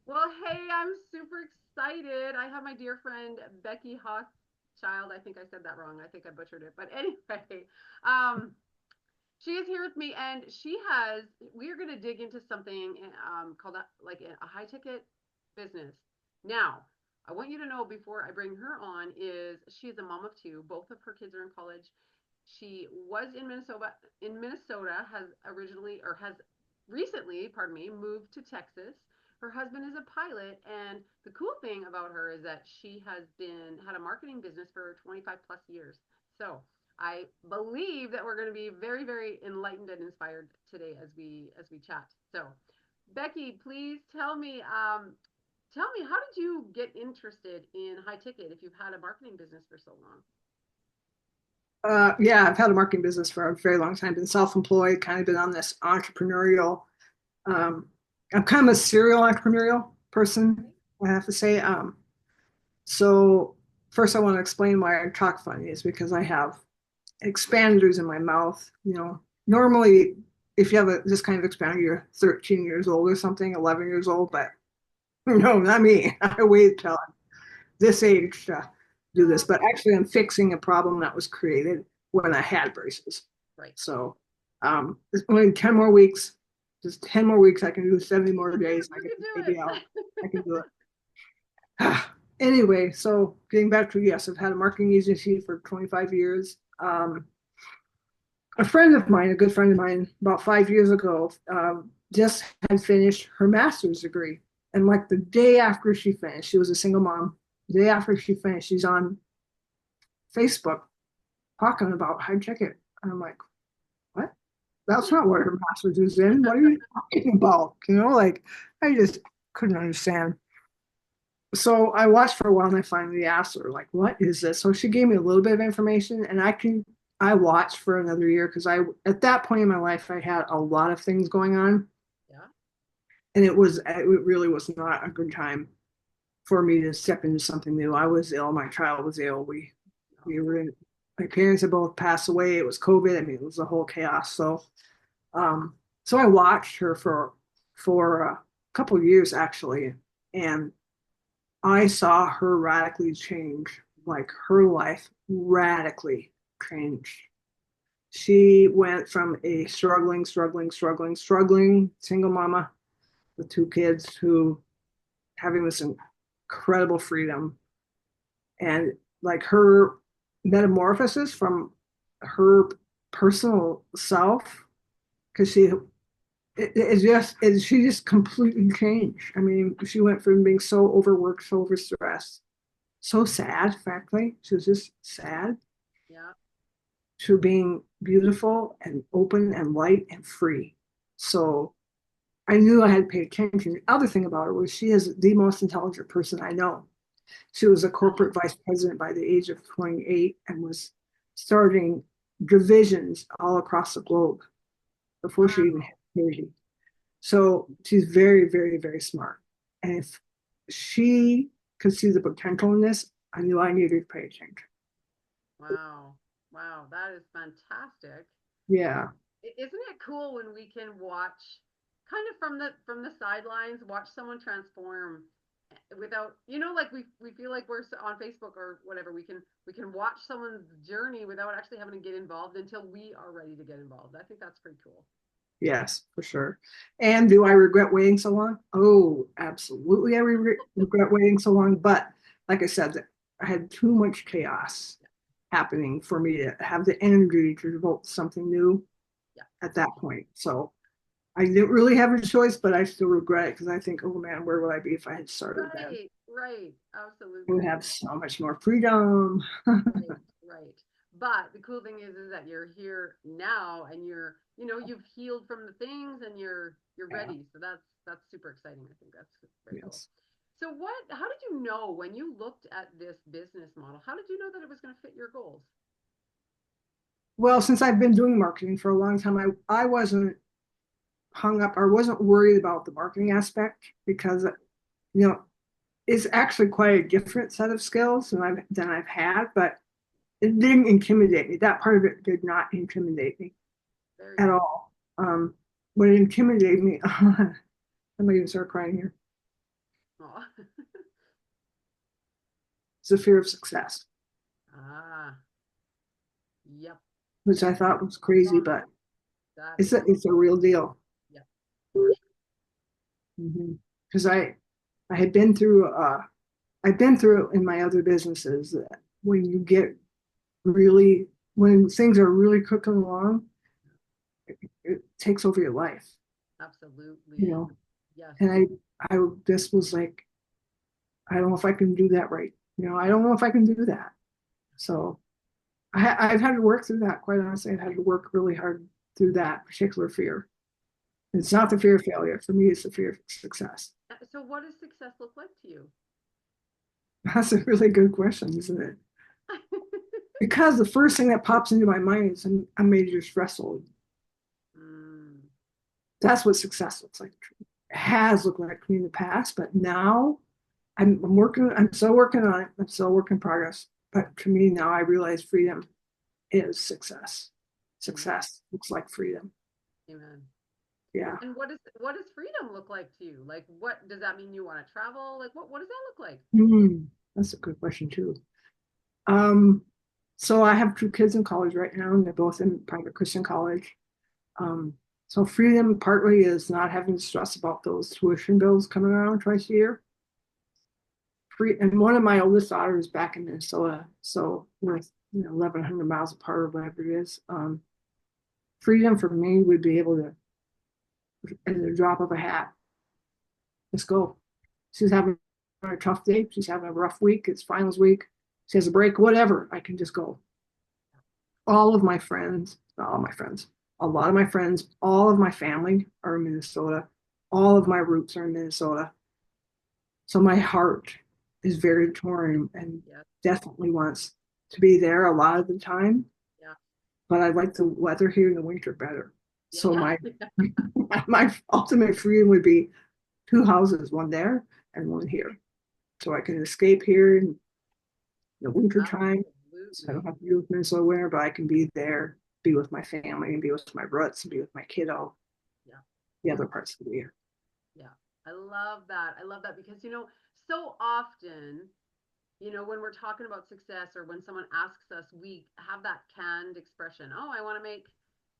Well, hey, I'm super excited. I have my dear friend Becky Hochschild. I think I said that wrong. I think I butchered it. But anyway, um, she is here with me, and we are going to dig into something called like a high ticket business. Now, I want you to know before I bring her on is she is a mom of two. Both of her kids are in college. She was in Minnesota, has recently, pardon me, moved to Texas. Her husband is a pilot, and the cool thing about her is that she has been had a marketing business for 25 plus years. So I believe that we're going to be very, very enlightened and inspired today as we chat. So, Becky, please tell me how did you get interested in high ticket if you've had a marketing business for so long? Yeah, I've had a marketing business for a very long time, been self-employed, kind of been on this entrepreneurial. Um, I'm kind of a serial entrepreneurial person, I have to say. So first I want to explain why I talk funny is because I have expanders in my mouth. Normally if you have this kind of expander, you're 13 years old or something, 11 years old, but no, not me. I wait till I'm this age to do this, Oh, but actually I'm fixing a problem that was created when I had braces. right. So it's only 10 more weeks, just 10 more weeks. I can do 70 You more can do it. days. I You get can the do baby out. it. I can do it. Anyway, so getting back to yes, I've had a marketing agency for 25 years. A friend of mine, a good friend of mine, about 5 years ago, just had finished her master's degree. And like the day after she finished, she was a single mom. The day after she finished, she's on Facebook talking about high ticket. And I'm like, what? That's not what her master's is in. What are you talking about? Like I just couldn't understand. So I watched for a while and I finally asked her, like, what is this? So she gave me a little bit of information and I watched for another year because at that point in my life I had a lot of things going on Yeah. and it really was not a good time for me to step into something new. I was ill, my child was ill. We Oh, were in my parents had both passed away. It was COVID. I mean, it was a whole chaos. Um, so I watched her for a couple of years actually, and I saw her radically change, like her life radically changed. She went from a struggling single mama with two kids who having this incredible freedom and like her metamorphosis from her personal self because she just completely changed. I mean, she went from being so overworked, so overstressed, so sad, frankly, she was just sad, yeah. to being beautiful and open and light and free. So I knew I had to pay attention. The other thing about her was she is the most intelligent person I know. She was a corporate vice president by the age of 28 and was starting divisions all across the globe before she even Wow. had 30. So she's very, very, very smart. And if she could see the potential in this, I knew I needed to pay attention. Wow. Wow. That is fantastic. Yeah. Isn't it cool when we can watch kind of from the sidelines, watch someone transform without, like we feel like we're on Facebook or whatever, we can watch someone's journey without actually having to get involved until we are ready to get involved. I think that's pretty cool. Yes, for sure. And do I regret waiting so long? Oh, absolutely. I regret waiting so long. But like I said, I had too much chaos happening for me to have the energy to devote to something new Yeah. at that point. So I didn't really have a choice, but I still regret it because I think, oh man, where would I be if I had started then? Right, right, I would absolutely. have so much more freedom. Right, right. But the cool thing is that you're here now and you've healed from the things and you're Yeah, ready. So that's super exciting. I think that's very cool. yes. So how did you know when you looked at this business model? How did you know that it was going to fit your goals? Well, since I've been doing marketing for a long time, I wasn't hung up or wasn't worried about the marketing aspect because you know it's actually quite a different set of skills than I've had, but it didn't intimidate me. That part of it did not intimidate me Very at cool. all. What intimidated me, I'm gonna start crying here. Oh. It's the fear of success, Ah, yep. which I thought was crazy, Strong. but That it's is, a real deal. yep, for sure. Because I had been through I've been through it in my other businesses that when you get really when things are really cooking along, it takes over your life, you Absolutely. know. Yes. And I just was like, I don't know if I can do that right. I don't know if I can do that. So I've had to work through that. Quite honestly, I've had to work really hard through that particular fear. It's not the fear of failure. For me, it's the fear of success. So what does success look like to you? That's a really good question, isn't it? Because the first thing that pops into my mind is I'm major stressful. Mm, That's what success looks like. It has looked like to me in the past, but now I'm working. I'm still working on it. I'm still work in progress. But to me now, I realize freedom is success. amen. Success looks like freedom. Amen. Yeah. And what does freedom look like to you? Like what does that mean you want to travel? Like what does that look like? Mm, that's a good question too. Um, so I have two kids in college right now, and they're both in private Christian college. Um, so freedom partly is not having to stress about those tuition bills coming around twice a year. And one of my oldest daughters back in Minnesota, so we're 1,100 miles apart or whatever it is. Freedom for me would be able to, at the drop of a hat, let's go. She's having a tough day. She's having a rough week. It's finals week. She has a break, whatever. I can just go. All of my friends, not all my friends, a lot of my friends, all of my family are in Minnesota. All of my roots are in Minnesota. So my heart is very torn and Yeah. definitely wants to be there a lot of the time. Yeah. But I like the weather here in the winter better. Yeah. So my my ultimate freedom would be two houses, one there and one here. So I can escape here in the winter time. So I don't Absolutely. have to deal with Minnesota winter, but I can be there, be with my family and be with my roots and be with my kiddo Yeah. the other parts of the year. Yeah. I love that. I love that because so often when we're talking about success or when someone asks us, we have that canned expression. Oh, I want to make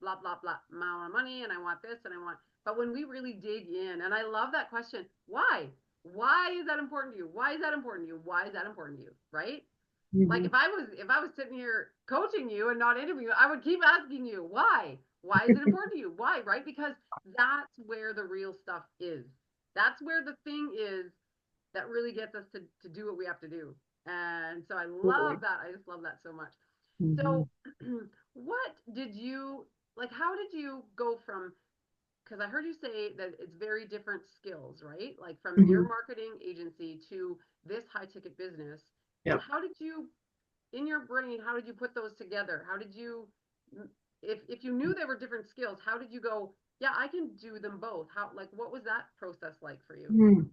blah, blah, blah amount of money and I want this and I want, but when we really dig in, and I love that question, why? Why is that important to you? Why is that important to you? Why is that important to you? Right? Like Mm-hmm. if I was sitting here coaching you and not interviewing you, I would keep asking you why. Why is it important to you? Why? Right? Because that's where the real stuff is. That's where the thing is that really gets us to do what we have to do. And so I love Totally. that. I just love that so much. Mm-hmm. So what did you like? How did you go from, because I heard you say that it's very different skills, right? Like from Mm-hmm. your marketing agency to this high ticket business. Yep. How did you, in your brain, how did you put those together? How did you, if you knew there were different skills, how did you go, yeah, I can do them both? How, like, what was that process like for you?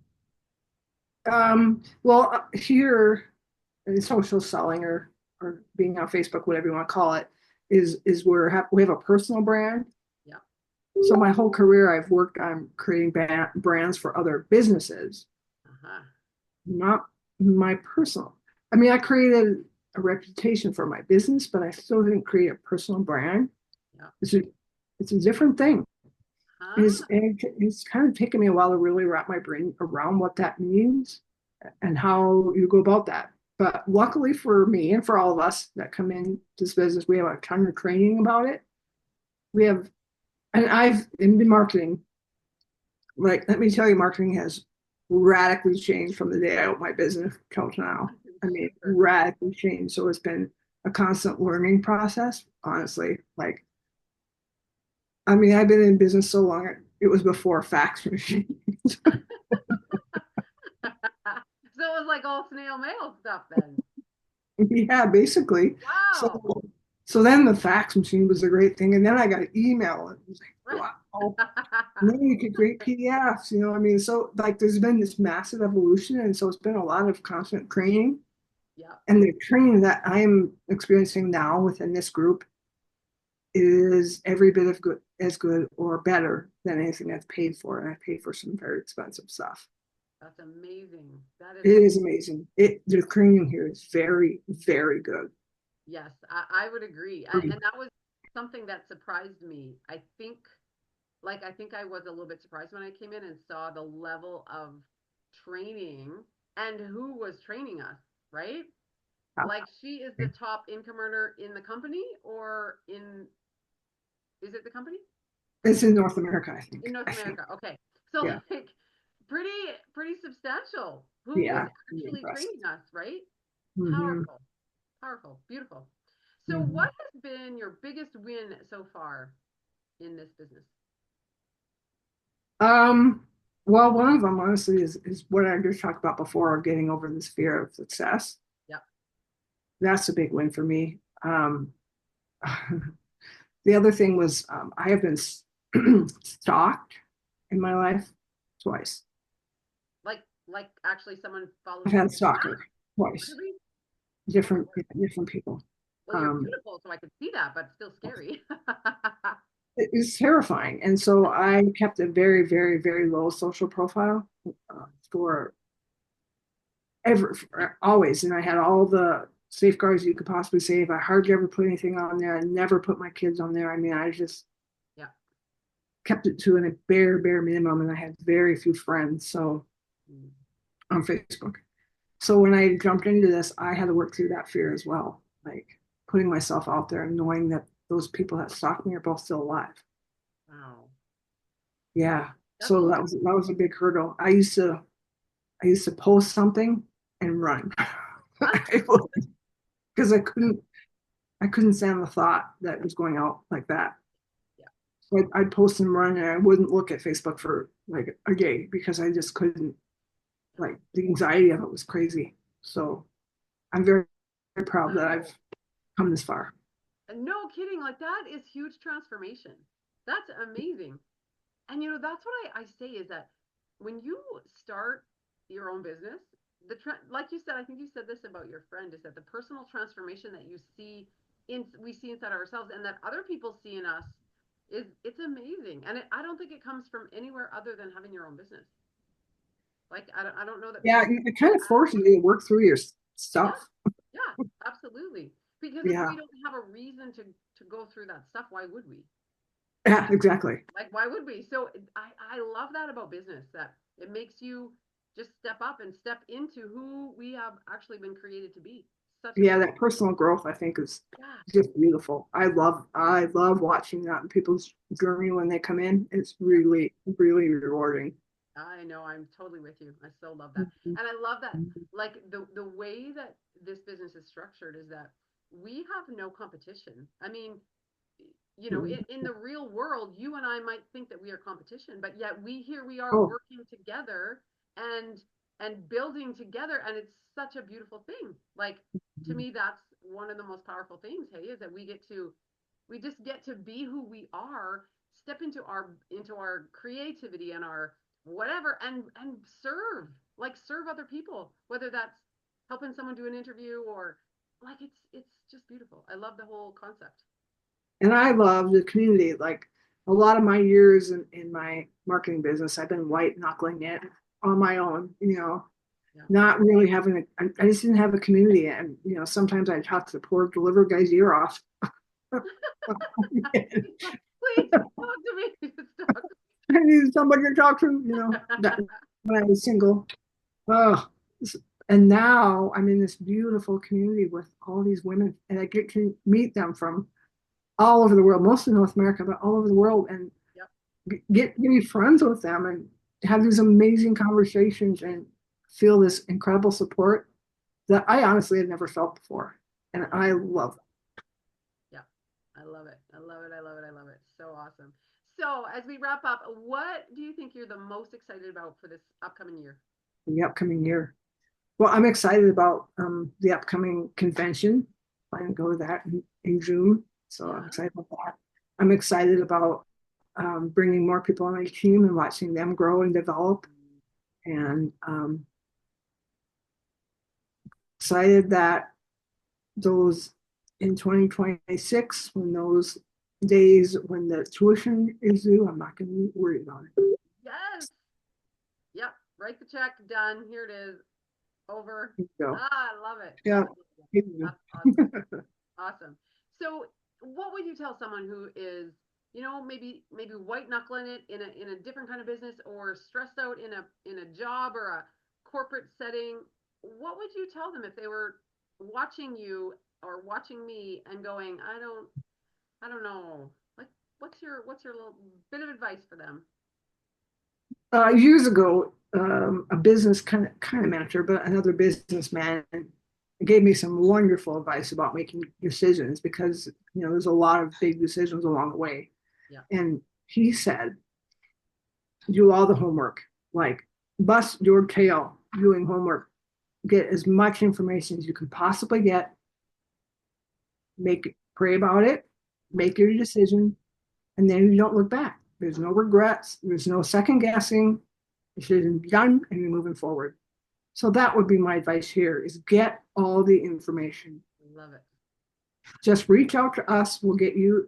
Mm. Well, here in social selling or being on Facebook, whatever you want to call it, is where we have a personal brand. Yeah. So my whole career, I've worked on creating brands for other businesses, Uh-huh. not my personal. I mean, I created a reputation for my business, but I still didn't create a personal brand. Yeah. It's a, it's a different thing. Huh? It's kind of taken me a while to really wrap my brain around what that means and how you go about that. But luckily for me and for all of us that come in this business, we have a ton of training about it. We have, and I've in marketing, like, let me tell you, marketing has radically changed from the day I opened my business till now. I mean, Sure. radically changed. So it's been a constant learning process, honestly. Like, I mean, I've been in business so long, it was before fax machines. So it was like all snail mail stuff then. Yeah, basically. So, Wow. so then the fax machine was a great thing, and then I got email, and it was like, wow. And then you get great PDFs, I mean, so like there's been this massive evolution, and so it's been a lot of constant training, Yeah. and the training that I'm experiencing now within this group is every bit of good or better than anything that's paid for, and I pay for some very expensive stuff. That's amazing. That is It amazing. is amazing. The training here is very, very good. Yes, I would agree. Free. And that was something that surprised me. I think I was a little bit surprised when I came in and saw the level of training and who was training us, right? Like she is the top income earner in the company or is it the company? It's in North America, I In think. North I think. America. Okay. So Yeah. like pretty pretty substantial who was Yeah. Really actually impressed. training us, right? Hmm. Powerful. Powerful. Beautiful. So Hmm. what has been your biggest win so far in this business? Um, well, one of them honestly is what I just talked about before of getting over this fear of success. Yeah. That's a big win for me. The other thing was I have been stalked in my life twice. Like actually someone I've follows you had a back? stalker twice, Really? Oh my different word. different people. Well, you're Um, beautiful, so I could see that, but still scary. it was terrifying, and so I kept a very, very, very low social profile for ever, for always, and I had all the safeguards you could possibly save. I hardly ever put anything on there. I never put my kids on there. I mean, I just Yeah. kept it to a bare minimum, and I had very few friends. So Mm. on Facebook. So when I jumped into this, I had to work through that fear as well, like putting myself out there and knowing that those people that stalked me are both still alive. Wow. Yeah. That's So a that was a big hurdle. I used to post something and run because I couldn't stand the thought that it was going out like that. yeah. So I'd post and run, and I wouldn't look at Facebook for like a day because I just couldn't. Like the anxiety of it was crazy. So I'm very, very proud that I've Wow. come this far. No kidding. Like that is huge transformation. That's amazing. And that's what I say is that when you start your own business, like you said, I think you said this about your friend, is that the personal transformation that we see inside ourselves and that other people see in us it's amazing. And I don't think it comes from anywhere other than having your own business. Like I don't know that Yeah, people it get kind of as forces you to work through your yeah, stuff. yeah, absolutely. Because if Yeah, we don't have a reason to go through that stuff, why would we? yeah, exactly. Like, why would we? So I love that about business, that it makes you just step up and step into who we have actually been created to be. Such a Yeah, beautiful, that personal growth I think is yeah, just beautiful. I love watching that in people's journey when they come in. It's yeah. really, really rewarding. I know, I'm totally with you. I so love that. Mhm. And I love that, like, the way that this business is structured is that we have no competition. I mean, in the real world, you and I might think that we are competition, but yet here we are Oh, working together and building together, and it's such a beautiful thing. Like to me, that's one of the most powerful things. Hey, is that we just get to be who we are, step into our creativity and our whatever, and serve other people, whether that's helping someone do an interview or like it's just beautiful. I love the whole concept. and I love the community. Like a lot of my years in my marketing business, I've been white knuckling it on my own, Yeah. not really having I just didn't have a community. And, sometimes I talk to the poor delivery guy's ear off. Please talk to me. Talk to I needed somebody to talk to, that when I was single. Oh, and now I'm in this beautiful community with all these women, and I get to meet them from all over the world, mostly North America, but all over the world, and Yep. get to be friends with them and have these amazing conversations and feel this incredible support that I honestly had never felt before. And I love Yep. I love it. I love it. I love it. I love it. So awesome. So as we wrap up, what do you think you're the most excited about for this upcoming year? the upcoming year. Well, I'm excited about the upcoming convention. I'm going to go to that in June. So I'm Yeah. excited about that. I'm excited about bringing more people on my team and watching them grow and develop. And excited that those in 2026, when those days when the tuition is due, I'm not going to worry about it. Yes. Yep. Write the check, done. Here it is, over. So, Ah, I love it. yeah. Love it. Love it. You That's awesome. Awesome. So, what would you tell someone who is, maybe white knuckling it in a different kind of business, or stressed out in a job or a corporate setting? What would you tell them if they were watching you or watching me and going, I don't know. Like, what's your little bit of advice for them? Years ago, a business kind of manager, but another businessman gave me some wonderful advice about making decisions because there's a lot of big decisions along the way. Yeah. And he said, do all the homework, like bust your tail doing homework, get as much information as you can possibly get, pray about it, make your decision, and then you don't look back. There's no regrets. There's no second guessing. Decision done, and you're moving forward. So that would be my advice here: is get all the information. Love it. Just reach out to us. We'll get you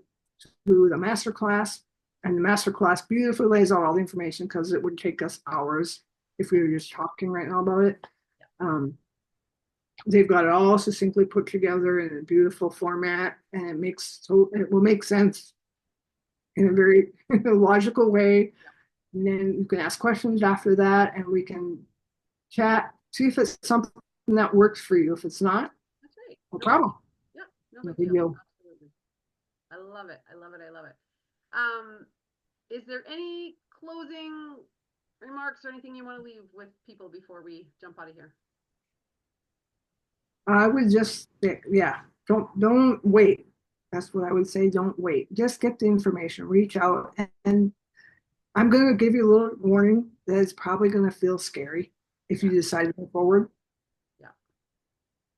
to the master class, and the master class beautifully lays out all the information because it would take us hours if we Yeah. were just talking right now about it. Yeah. They've got it all succinctly put together in a beautiful format, and it will make sense in a very logical way. Yeah. And then you can ask questions after that, and we can chat, see if it's something that works for you. If it's not, That's right. no No big problem. deal. Yeah. No No big big deal. deal. Absolutely. I love it. I love it. I love it. Um, is there any closing remarks or anything you want to leave with people before we jump out of here? I would just, yeah, don't wait. That's what I would say. Don't wait. Just get the information. Reach out, and I'm going to give you a little warning that it's probably going to feel scary if you Yeah. decide to go forward, Yeah.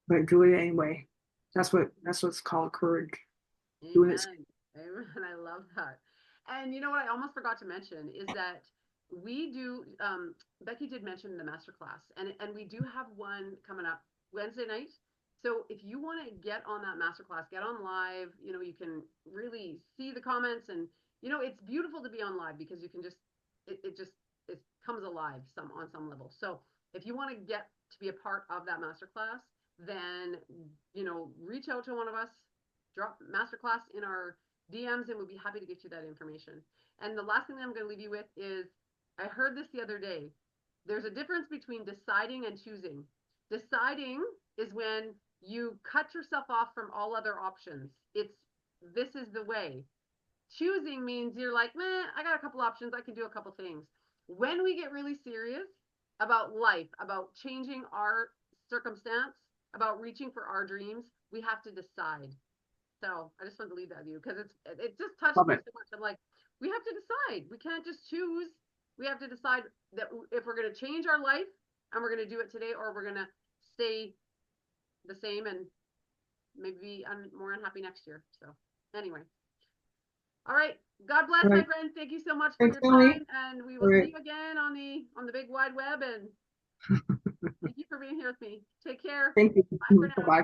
but do it anyway. That's what's called courage. Doing it. Amen. Amen. I love that. And you know what I almost forgot to mention is that we do Becky did mention the master class, and we do have one coming up Wednesday night. So if you want to get on that master class, get on live, you can really see the comments, and it's beautiful to be on live because you can just it comes alive on some level. So if you want to get to be a part of that master class, then reach out to one of us, drop masterclass in our DMs, and we'll be happy to get you that information. And the last thing that I'm going to leave you with is I heard this the other day. There's a difference between deciding and choosing. Deciding is when you cut yourself off from all other options. This is the way. Choosing means you're like, man, I got a couple options. I can do a couple things. When we get really serious about life, about changing our circumstance, about reaching for our dreams, we have to decide. So I just wanted to leave that with you because it just touched Love me it. so much. I'm like, we have to decide. We can't just choose. We have to decide that if we're going to change our life and we're going to do it today, or we're going to stay the same and maybe be more unhappy next year. So anyway, all right. God bless, All my right. friend. Thank you so much for Thanks, your Emily. time, and we All will see right. you again on the big wide web. And thank you for being here with me. Take care. Thank Bye for you. Bye now. bye.